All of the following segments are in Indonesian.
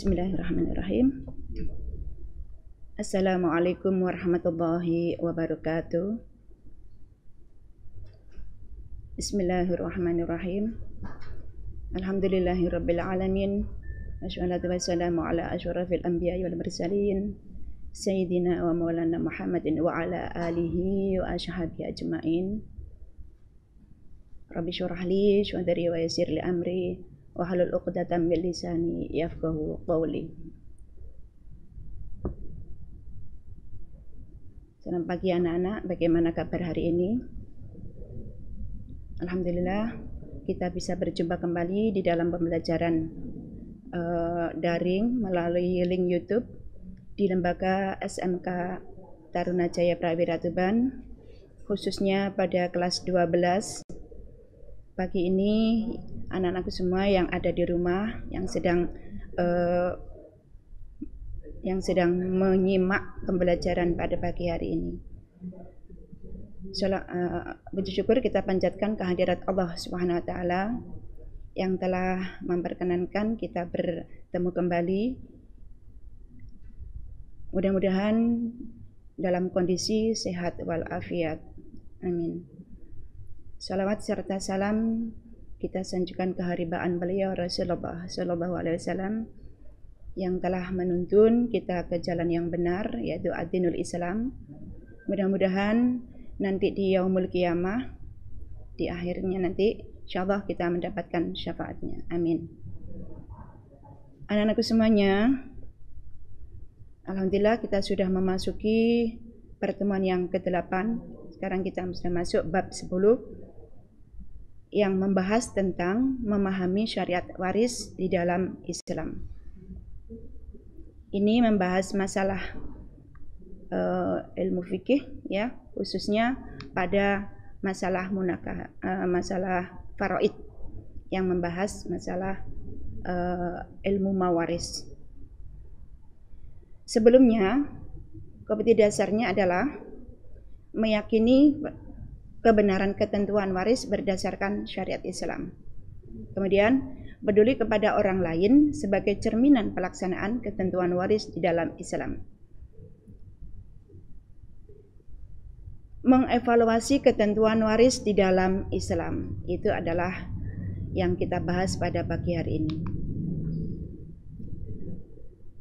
Bismillahirrahmanirrahim. Assalamualaikum warahmatullahi wabarakatuh. Bismillahirrahmanirrahim. Alhamdulillahirabbil alamin. Wassalatu wassalamu ala asyrafil anbiya'i wal mursalin sayyidina wa maulana Muhammadin wa ala alihi wa ashabihi ajmain. Rabbi syrah li sadri wa yassir li amri wahlul 'uqdatam min lisani yafqahu qawli. Selamat pagi anak-anak, bagaimana kabar hari ini? Alhamdulillah kita bisa berjumpa kembali di dalam pembelajaran daring melalui link YouTube di Lembaga SMK Tarunajaya Prawira Tuban, khususnya pada kelas 12. Pagi ini anak-anakku semua yang ada di rumah yang sedang menyimak pembelajaran pada pagi hari ini. Puji syukur kita panjatkan kehadirat Allah Subhanahu wa taala yang telah memperkenankan kita bertemu kembali. Mudah-mudahan dalam kondisi sehat walafiat. Amin. Salawat serta salam kita sanjungkan keharibaan beliau Rasulullah Sallallahu Alaihi Wasallam yang telah menuntun kita ke jalan yang benar, yaitu ad-dinul Islam. Mudah-mudahan nanti di yaumul qiyamah, di akhirnya nanti insyaallah kita mendapatkan syafaatnya. Amin. Anak-anakku semuanya, alhamdulillah kita sudah memasuki pertemuan yang ke-8. Sekarang kita sudah masuk bab 10 yang membahas tentang memahami syariat waris di dalam Islam. Ini membahas masalah ilmu fikih, ya, khususnya pada masalah masalah faraid yang membahas masalah ilmu mawaris. Sebelumnya, kompetensi dasarnya adalah meyakini kebenaran ketentuan waris berdasarkan syariat Islam. Kemudian, peduli kepada orang lain sebagai cerminan pelaksanaan ketentuan waris di dalam Islam. Mengevaluasi ketentuan waris di dalam Islam, itu adalah yang kita bahas pada pagi hari ini.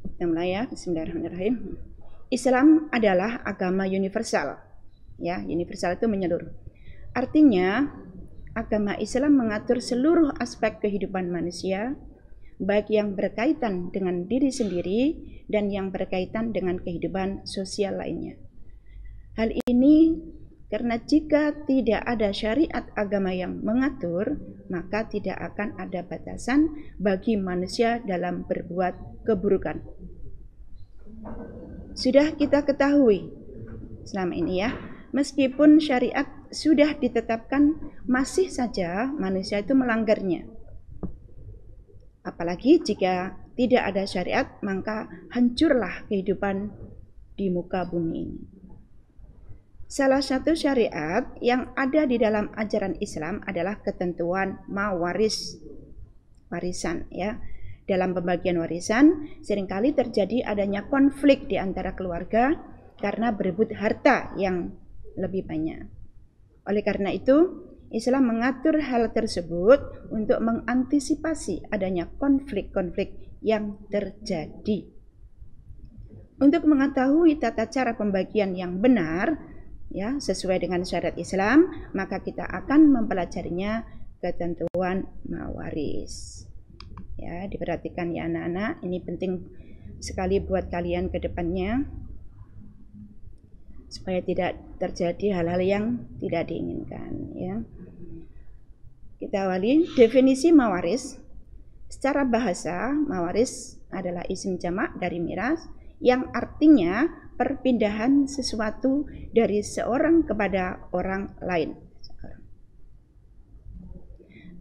Kita mulai ya, bismillahirrahmanirrahim. Islam adalah agama universal. Ya, universal itu menyeluruh. Artinya, agama Islam mengatur seluruh aspek kehidupan manusia, baik yang berkaitan dengan diri sendiri dan yang berkaitan dengan kehidupan sosial lainnya. Hal ini karena jika tidak ada syariat agama yang mengatur, maka tidak akan ada batasan bagi manusia dalam berbuat keburukan. Sudah kita ketahui selama ini ya, meskipun syariat sudah ditetapkan, masih saja manusia itu melanggarnya. Apalagi jika tidak ada syariat, maka hancurlah kehidupan di muka bumi ini. Salah satu syariat yang ada di dalam ajaran Islam adalah ketentuan mawaris, warisan ya. Dalam pembagian warisan, seringkali terjadi adanya konflik di antara keluarga karena berebut harta yang lebih banyak. Oleh karena itu, Islam mengatur hal tersebut untuk mengantisipasi adanya konflik-konflik yang terjadi. Untuk mengetahui tata cara pembagian yang benar, ya, sesuai dengan syariat Islam, maka kita akan mempelajarinya ketentuan mawaris. Ya, diperhatikan ya anak-anak, ini penting sekali buat kalian ke depannya, supaya tidak terjadi hal-hal yang tidak diinginkan ya. Kita awali definisi mawaris. Secara bahasa, mawaris adalah isim jamak dari miras yang artinya perpindahan sesuatu dari seorang kepada orang lain.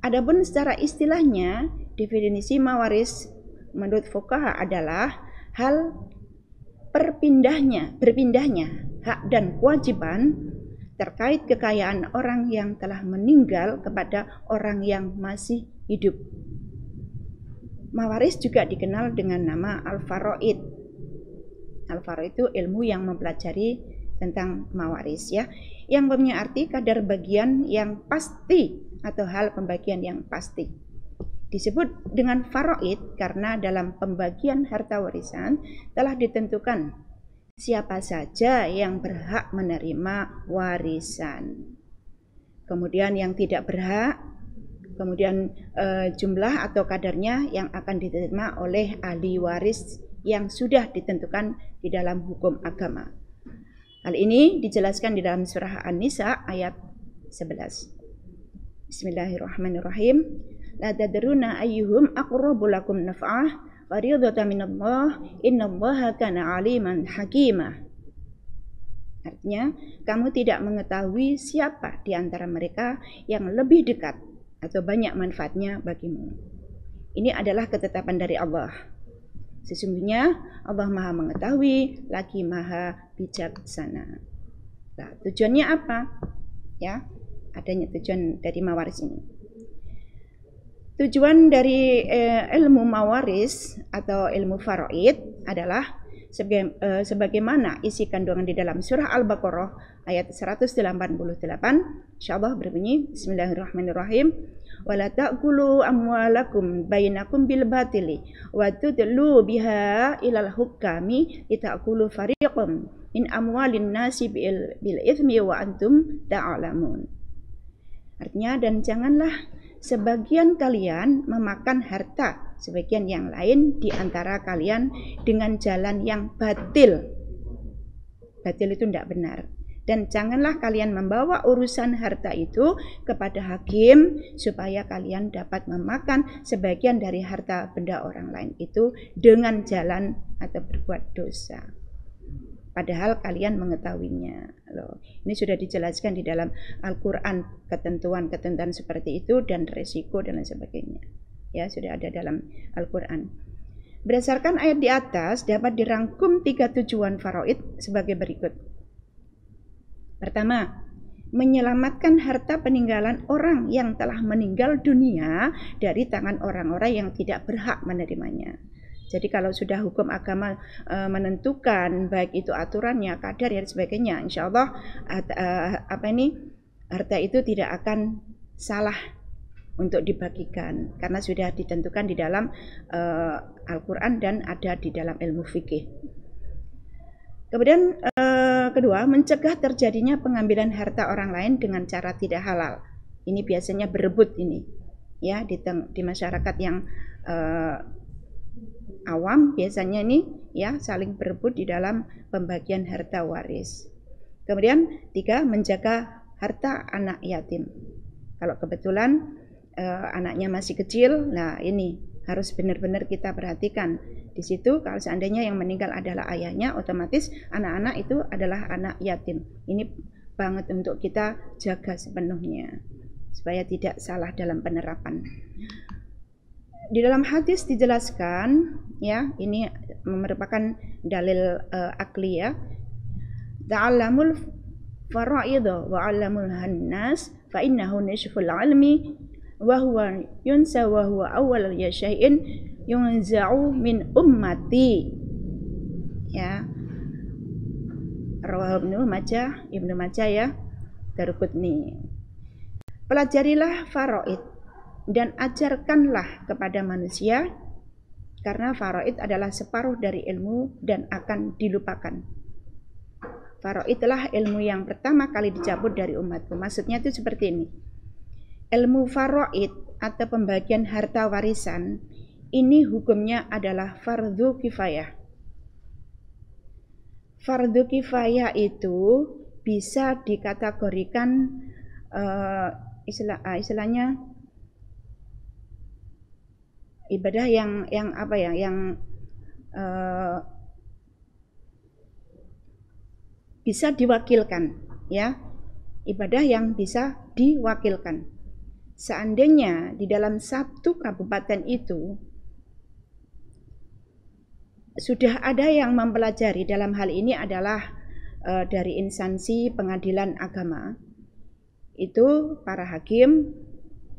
Adapun secara istilahnya, definisi mawaris menurut fuqaha adalah hal berpindahnya hak dan kewajiban terkait kekayaan orang yang telah meninggal kepada orang yang masih hidup. Mawaris juga dikenal dengan nama al-faraid. Al-faraid itu ilmu yang mempelajari tentang mawaris ya, yang punya arti kadar bagian yang pasti atau hal pembagian yang pasti. Disebut dengan faraid karena dalam pembagian harta warisan telah ditentukan siapa saja yang berhak menerima warisan. Kemudian yang tidak berhak, kemudian jumlah atau kadarnya yang akan diterima oleh ahli waris yang sudah ditentukan di dalam hukum agama. Hal ini dijelaskan di dalam surah An-Nisa ayat 11. Bismillahirrahmanirrahim. La tadruna ayyuhum aqrabu lakum naf'ah fariidatan minallah innallaha kana 'aliman hakimah. Artinya, kamu tidak mengetahui siapa di antara mereka yang lebih dekat atau banyak manfaatnya bagimu. Ini adalah ketetapan dari Allah. Sesungguhnya Allah Maha mengetahui lagi Maha bijaksana. Nah, tujuannya apa? Ya, adanya tujuan dari mawaris ini. Tujuan dari ilmu mawaris atau ilmu faraid adalah sebagaimana isi kandungan di dalam surah Al-Baqarah ayat 188, insyaallah berbunyi Bismillahirrahmanirrahim. Wala ta'kulu amwalakum bainakum bil batili wa tudlu biha ilal hukami litakulu fariqum min amwalin nasi bil ithmi wa antum ta'lamun. Artinya, dan janganlah sebagian kalian memakan harta sebagian yang lain di antara kalian dengan jalan yang batil. Batil itu tidak benar. Dan janganlah kalian membawa urusan harta itu kepada hakim supaya kalian dapat memakan sebagian dari harta benda orang lain itu dengan jalan atau berbuat dosa. Padahal kalian mengetahuinya. Loh, ini sudah dijelaskan di dalam Al-Quran ketentuan-ketentuan seperti itu dan resiko dan lain sebagainya. Ya, sudah ada dalam Al-Quran. Berdasarkan ayat di atas dapat dirangkum 3 tujuan faraid sebagai berikut. Pertama, menyelamatkan harta peninggalan orang yang telah meninggal dunia dari tangan orang-orang yang tidak berhak menerimanya. Jadi kalau sudah hukum agama menentukan baik itu aturannya, kadar dan sebagainya, insya Allah harta itu tidak akan salah untuk dibagikan karena sudah ditentukan di dalam Al-Quran dan ada di dalam ilmu fikih. Kemudian kedua, mencegah terjadinya pengambilan harta orang lain dengan cara tidak halal. Ini biasanya berebut ini, ya di masyarakat yang awam biasanya ini ya saling berebut di dalam pembagian harta waris. Kemudian 3, menjaga harta anak yatim. Kalau kebetulan anaknya masih kecil, nah ini harus benar-benar kita perhatikan. Di situ kalau seandainya yang meninggal adalah ayahnya, otomatis anak-anak itu adalah anak yatim. Ini banget untuk kita jaga sepenuhnya supaya tidak salah dalam penerapan. Di dalam hadis dijelaskan, ya ini merupakan dalil akli ya. Ta'allamul fara'idha wa 'allamul hannas fa innahu nisful 'ilmi wa huwa yunsa wa huwa awwal syai'in yunza'u min ummati. Ya. Rawahu Ibnu Majah ya. Darqutni. Pelajarilah faraid dan ajarkanlah kepada manusia karena faraid adalah separuh dari ilmu dan akan dilupakan. Faraid adalah ilmu yang pertama kali dicabut dari umatku. Maksudnya itu seperti ini. Ilmu faraid atau pembagian harta warisan ini hukumnya adalah fardhu kifayah. Fardhu kifayah itu bisa dikategorikan istilahnya ibadah yang apa ya, yang bisa diwakilkan ya, ibadah yang bisa diwakilkan. Seandainya di dalam satu kabupaten itu sudah ada yang mempelajari, dalam hal ini adalah dari instansi pengadilan agama, itu para hakim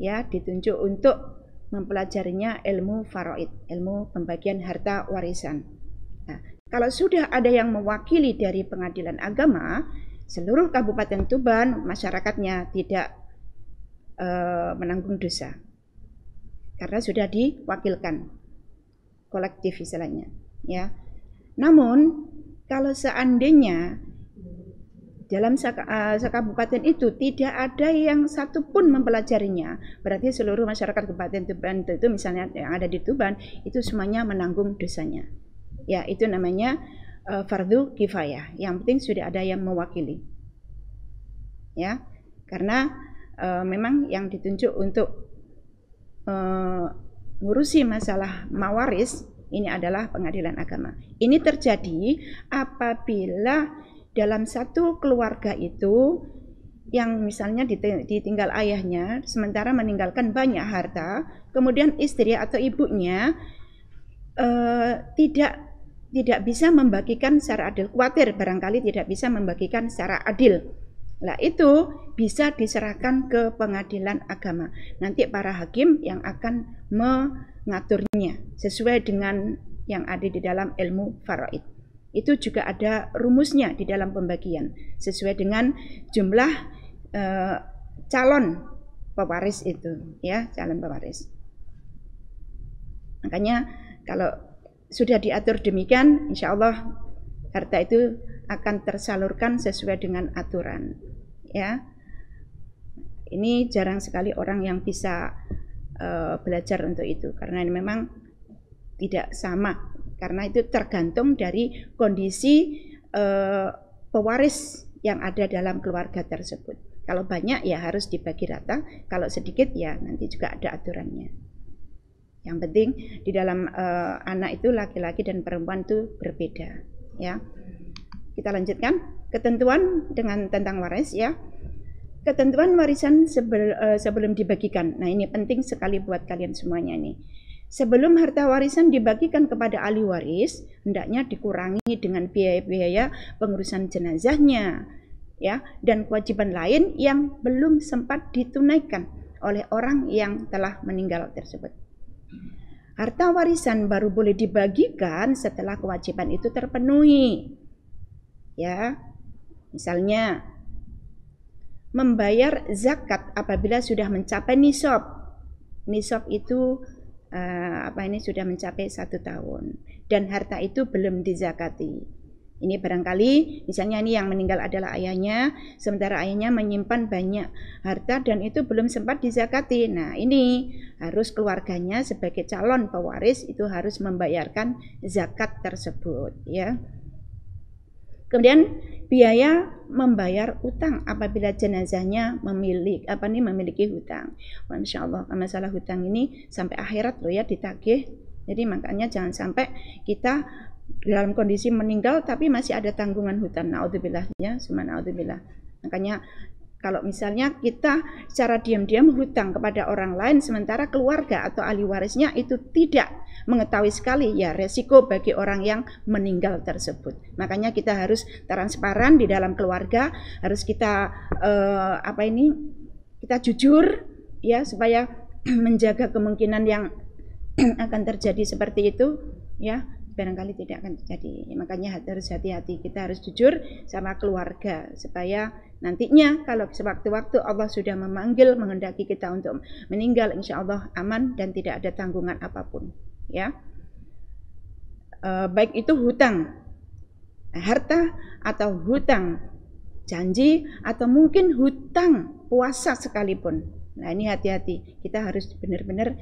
ya ditunjuk untuk mempelajarinya ilmu faraid, ilmu pembagian harta warisan. Nah, kalau sudah ada yang mewakili dari pengadilan agama, seluruh Kabupaten Tuban masyarakatnya tidak menanggung dosa karena sudah diwakilkan kolektif istilahnya, ya. Namun kalau seandainya dalam sekabupaten itu tidak ada yang satupun mempelajarinya, berarti seluruh masyarakat Kabupaten Tuban itu misalnya yang ada di Tuban itu semuanya menanggung dosanya. Ya, itu namanya fardu kifayah. Yang penting sudah ada yang mewakili. Ya, karena memang yang ditunjuk untuk ngurusi masalah mawaris ini adalah pengadilan agama. Ini terjadi apabila dalam satu keluarga itu yang misalnya ditinggal ayahnya sementara meninggalkan banyak harta, kemudian istri atau ibunya tidak bisa membagikan secara adil, khawatir barangkali tidak bisa membagikan secara adil. Nah, itu bisa diserahkan ke pengadilan agama. Nanti para hakim yang akan mengaturnya sesuai dengan yang ada di dalam ilmu faraid. Itu juga ada rumusnya di dalam pembagian sesuai dengan jumlah calon pewaris itu, ya, calon pewaris. Makanya kalau sudah diatur demikian, insya Allah harta itu akan tersalurkan sesuai dengan aturan, ya. Ini jarang sekali orang yang bisa belajar untuk itu karena ini memang tidak sama, karena itu tergantung dari kondisi pewaris yang ada dalam keluarga tersebut. Kalau banyak ya harus dibagi rata, kalau sedikit ya nanti juga ada aturannya. Yang penting di dalam anak itu laki-laki dan perempuan itu berbeda, ya. Kita lanjutkan ketentuan tentang waris, ya. Ketentuan warisan sebelum dibagikan. Nah, ini penting sekali buat kalian semuanya nih. Sebelum harta warisan dibagikan kepada ahli waris, hendaknya dikurangi dengan biaya-biaya pengurusan jenazahnya, ya, dan kewajiban lain yang belum sempat ditunaikan oleh orang yang telah meninggal tersebut. Harta warisan baru boleh dibagikan setelah kewajiban itu terpenuhi. Ya, misalnya membayar zakat apabila sudah mencapai nisab. Nisab itu sudah mencapai 1 tahun dan harta itu belum dizakati. Ini barangkali misalnya ini yang meninggal adalah ayahnya, sementara ayahnya menyimpan banyak harta dan itu belum sempat dizakati. Nah, ini harus keluarganya sebagai calon pewaris itu harus membayarkan zakat tersebut, ya. Kemudian biaya membayar utang apabila jenazahnya memiliki hutang. Masya Allah, masalah hutang ini sampai akhirat loh ya ditagih. Jadi makanya jangan sampai kita dalam kondisi meninggal tapi masih ada tanggungan hutang. Naudzubillah, ya, naudzubillah. Makanya kalau misalnya kita secara diam-diam hutang kepada orang lain sementara keluarga atau ahli warisnya itu tidak mengetahui sekali, ya resiko bagi orang yang meninggal tersebut. Makanya kita harus transparan di dalam keluarga, harus kita kita jujur, ya, supaya menjaga kemungkinan yang akan terjadi seperti itu, ya, barangkali tidak akan terjadi. Makanya harus hati-hati, kita harus jujur sama keluarga supaya nantinya kalau sewaktu-waktu Allah sudah memanggil menghendaki kita untuk meninggal, insya Allah aman dan tidak ada tanggungan apapun, ya. Baik itu hutang harta atau hutang janji atau mungkin hutang puasa sekalipun. Nah, ini hati-hati, kita harus benar-benar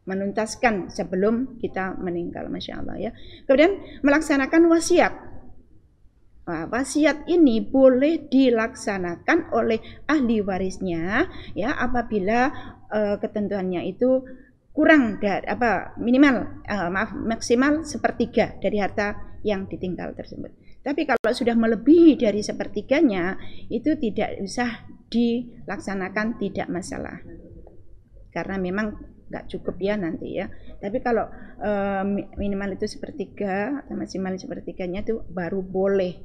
menuntaskan sebelum kita meninggal, masya Allah, ya. Kemudian melaksanakan wasiat. Nah, wasiat ini boleh dilaksanakan oleh ahli warisnya, ya, apabila ketentuannya itu kurang maksimal 1/3 dari harta yang ditinggal tersebut. Tapi kalau sudah melebihi dari 1/3-nya itu tidak usah dilaksanakan, tidak masalah. Karena memang nggak cukup ya nanti, ya. Tapi kalau minimal itu 1/3 atau maksimal 1/3-nya itu baru boleh,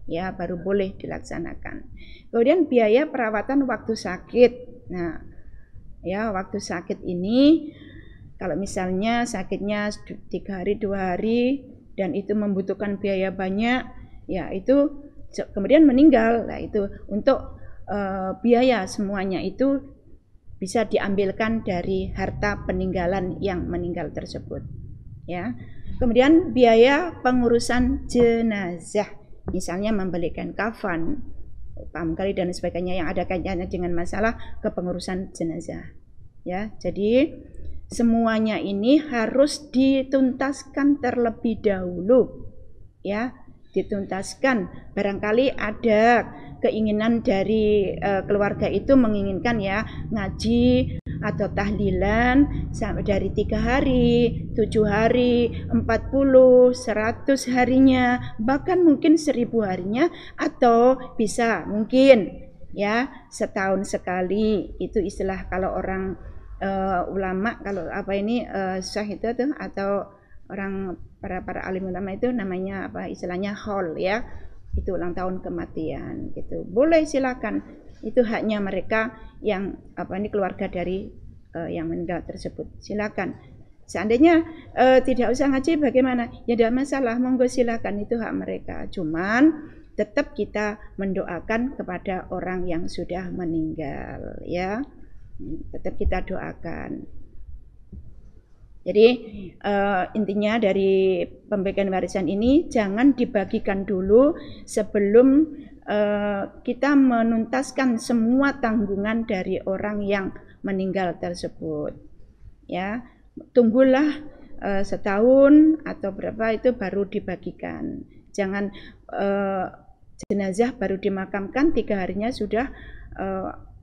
ya, baru boleh dilaksanakan. Kemudian biaya perawatan waktu sakit. Nah, Ya, waktu sakit ini kalau misalnya sakitnya 3 hari 2 hari dan itu membutuhkan biaya banyak, ya itu kemudian meninggal. Nah, itu untuk biaya semuanya itu bisa diambilkan dari harta peninggalan yang meninggal tersebut. Ya. Kemudian biaya pengurusan jenazah, misalnya membelikan kafan, pamkali dan sebagainya yang ada kaitannya dengan masalah kepengurusan jenazah. Ya, jadi semuanya ini harus dituntaskan terlebih dahulu. Ya, dituntaskan. Barangkali ada keinginan dari keluarga itu menginginkan ya ngaji atau tahlilan sampai dari 3 hari, 7 hari, 40, 100 harinya, bahkan mungkin 1000 harinya, atau bisa mungkin ya setahun sekali. Itu istilah kalau orang ulama, kalau apa ini syekh itu tuh, atau orang para alim ulama itu namanya apa istilahnya haul ya, itu ulang tahun kematian gitu. Boleh silakan, itu haknya mereka yang apa ini keluarga dari yang meninggal tersebut, silakan. Seandainya tidak usah ngaji bagaimana, ya tidak masalah, monggo silakan, itu hak mereka. Cuman tetap kita mendoakan kepada orang yang sudah meninggal ya, tetap kita doakan. Jadi intinya dari pembagian warisan ini jangan dibagikan dulu sebelum kita menuntaskan semua tanggungan dari orang yang meninggal tersebut. Ya, tunggulah setahun atau berapa itu baru dibagikan. Jangan jenazah baru dimakamkan 3 harinya sudah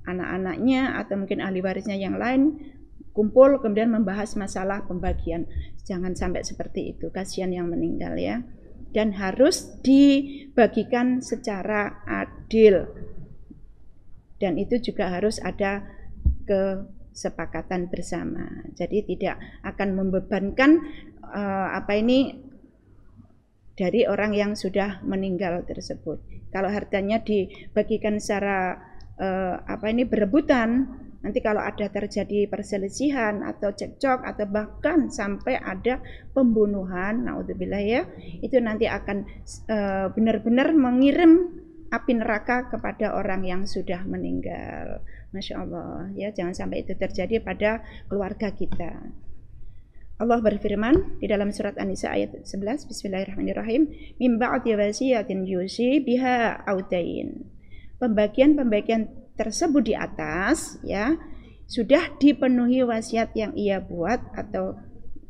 anak-anaknya atau mungkin ahli warisnya yang lain kumpul kemudian membahas masalah pembagian. Jangan sampai seperti itu, kasihan yang meninggal ya. Dan harus dibagikan secara adil. Dan itu juga harus ada kesepakatan bersama. Jadi tidak akan membebankan apa ini dari orang yang sudah meninggal tersebut. Kalau hartanya dibagikan secara apa ini berebutan, nanti kalau ada terjadi perselisihan atau cekcok atau bahkan sampai ada pembunuhan, naudzubillah ya, itu nanti akan benar-benar mengirim api neraka kepada orang yang sudah meninggal. Masya Allah ya, jangan sampai itu terjadi pada keluarga kita. Allah berfirman di dalam surat An-Nisa ayat 11, Bismillahirrahmanirrahim, min ba'di wasiyatin yusi biha audain. Pembagian tersebut di atas ya sudah dipenuhi wasiat yang ia buat atau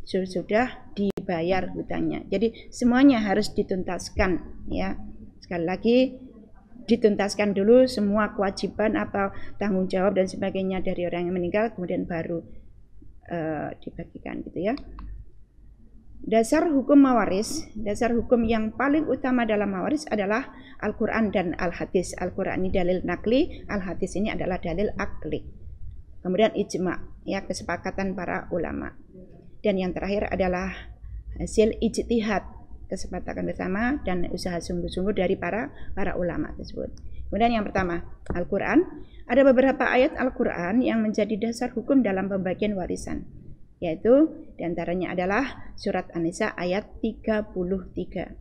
sudah dibayar hutangnya. Jadi semuanya harus dituntaskan ya. Sekali lagi dituntaskan dulu semua kewajiban atau tanggung jawab dan sebagainya dari orang yang meninggal, kemudian baru dibagikan gitu ya. Dasar hukum mawaris, dasar hukum yang paling utama dalam mawaris adalah Al-Quran dan Al-Hadis. Al-Quran ini dalil nakli, Al-Hadis ini adalah dalil akli. Kemudian ijma, ya kesepakatan para ulama. Dan yang terakhir adalah hasil ijtihad, kesepakatan bersama dan usaha sungguh-sungguh dari para ulama tersebut. Kemudian yang pertama, Al-Quran. Ada beberapa ayat Al-Quran yang menjadi dasar hukum dalam pembagian warisan, yaitu diantaranya adalah surat An-Nisa ayat 33.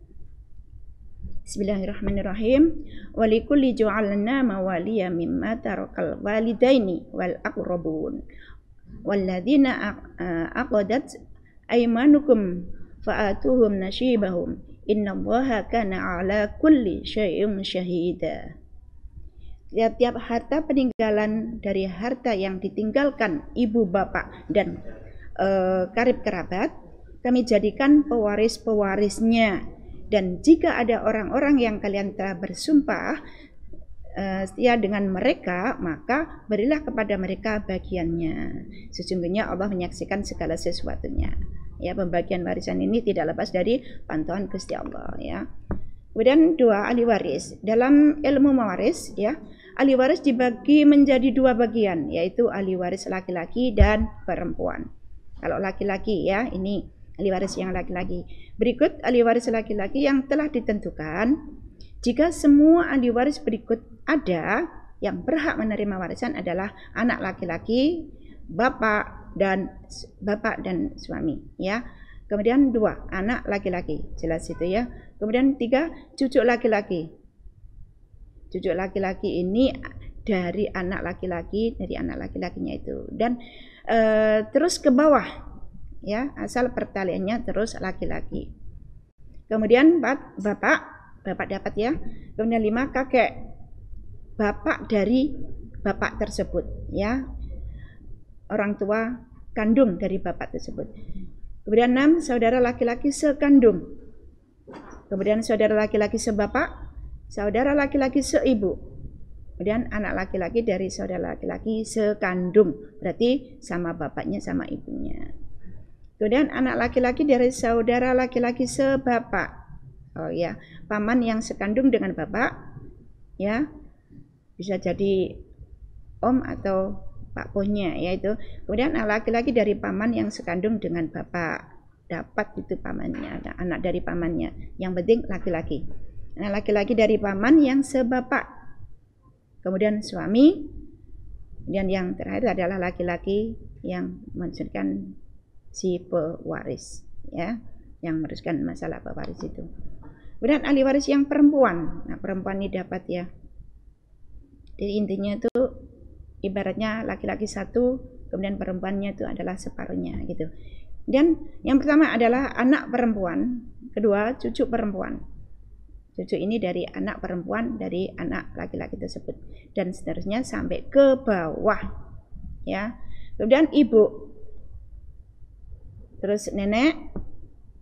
Bismillahirrahmanirrahim. Walikulli ju'alna mawaliya mimma tarakal walidaini wal aqrabun walladzina aqadat aymanukum fa'atuhum nasibahum innallaha kana ala kulli syai'in syahida. Tiap-tiap harta peninggalan dari harta yang ditinggalkan ibu bapak dan karib kerabat kami jadikan pewaris-pewarisnya, dan jika ada orang-orang yang kalian telah bersumpah setia dengan mereka, maka berilah kepada mereka bagiannya. Sesungguhnya Allah menyaksikan segala sesuatunya. Ya, pembagian warisan ini tidak lepas dari pantauan Gusti Allah ya. Kemudian 2, ahli waris. Dalam ilmu mawaris ya, ahli waris dibagi menjadi 2 bagian, yaitu ahli waris laki-laki dan perempuan. Kalau laki-laki ya, ini ahli waris yang laki-laki. Berikut ahli waris laki-laki yang telah ditentukan. Jika semua ahli waris berikut ada, yang berhak menerima warisan adalah anak laki-laki, bapak dan suami, ya. Kemudian 2 anak laki-laki, jelas itu ya. Kemudian 3 cucu laki-laki. Cucu laki-laki ini dari anak laki-lakinya itu. Dan terus ke bawah, ya, asal pertaliannya terus laki-laki. Kemudian 4 bapak dapat ya. Kemudian 5 kakek, bapak dari bapak tersebut, ya, orang tua kandung dari bapak tersebut. Kemudian 6 saudara laki-laki sekandung. Kemudian saudara laki-laki sebapak, saudara laki-laki seibu. Kemudian anak laki-laki dari saudara laki-laki sekandung, berarti sama bapaknya sama ibunya. Kemudian anak laki-laki dari saudara laki-laki sebapak. Oh ya, paman yang sekandung dengan bapak, ya, bisa jadi om atau pak pohnya, yaitu. Kemudian anak laki-laki dari paman yang sekandung dengan bapak, dapat itu pamannya, anak dari pamannya. Yang penting laki-laki. Anak laki-laki dari paman yang sebapak. Kemudian suami. Kemudian yang terakhir adalah laki-laki yang meneruskan si pewaris, ya, yang meneruskan masalah pewaris itu. Kemudian ahli waris yang perempuan. Nah, perempuan ini dapat ya. Jadi intinya itu ibaratnya laki-laki 1, kemudian perempuannya itu adalah separuhnya gitu. Dan yang pertama adalah anak perempuan, kedua cucu perempuan. Cucu ini dari anak perempuan dari anak laki-laki tersebut dan seterusnya sampai ke bawah, ya. Kemudian ibu, terus nenek,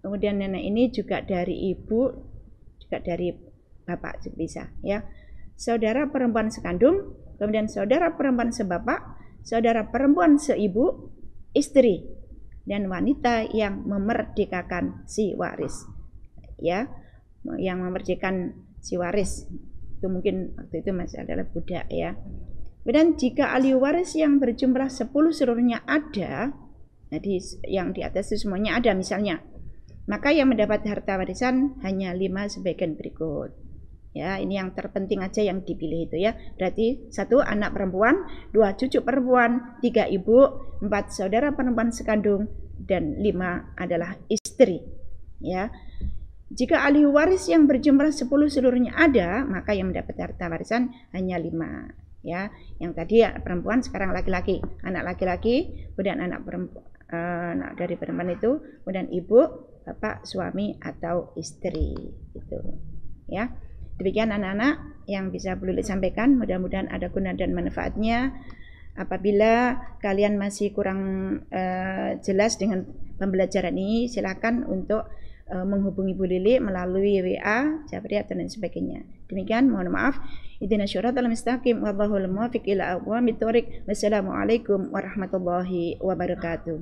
kemudian nenek ini juga dari ibu, juga dari bapak juga bisa, ya. Saudara perempuan sekandung, kemudian saudara perempuan sebapak, saudara perempuan seibu, istri, dan wanita yang memerdekakan si waris, ya, yang memerdekakan si waris. Itu mungkin waktu itu masih adalah budak, ya. Dan jika ahli waris yang berjumlah 10 seluruhnya ada, jadi yang di atas itu semuanya ada misalnya, maka yang mendapat harta warisan hanya 5 sebagian berikut. Ya, ini yang terpenting aja yang dipilih itu ya. Berarti 1 anak perempuan, 2 cucu perempuan, 3 ibu, 4 saudara perempuan sekandung, dan 5 adalah istri. Ya. Jika ahli waris yang berjumlah 10 seluruhnya ada, maka yang mendapat harta warisan hanya 5. Ya, yang tadi ya, perempuan, sekarang laki-laki, anak laki-laki, kemudian anak perempuan, anak dari perempuan itu, kemudian ibu, bapak, suami atau istri, gitu. Ya. Demikian anak-anak yang bisa Bu Lili sampaikan, mudah-mudahan ada guna dan manfaatnya. Apabila kalian masih kurang jelas dengan pembelajaran ini, silakan untuk menghubungi Bu Lili melalui WA, Japri atau dan sebagainya. Demikian, mohon maaf. Ihdinas siratal mustaqim, wallahul muwaffiq ila aqwamit thoriq. Wassalamualaikum warahmatullahi wabarakatuh.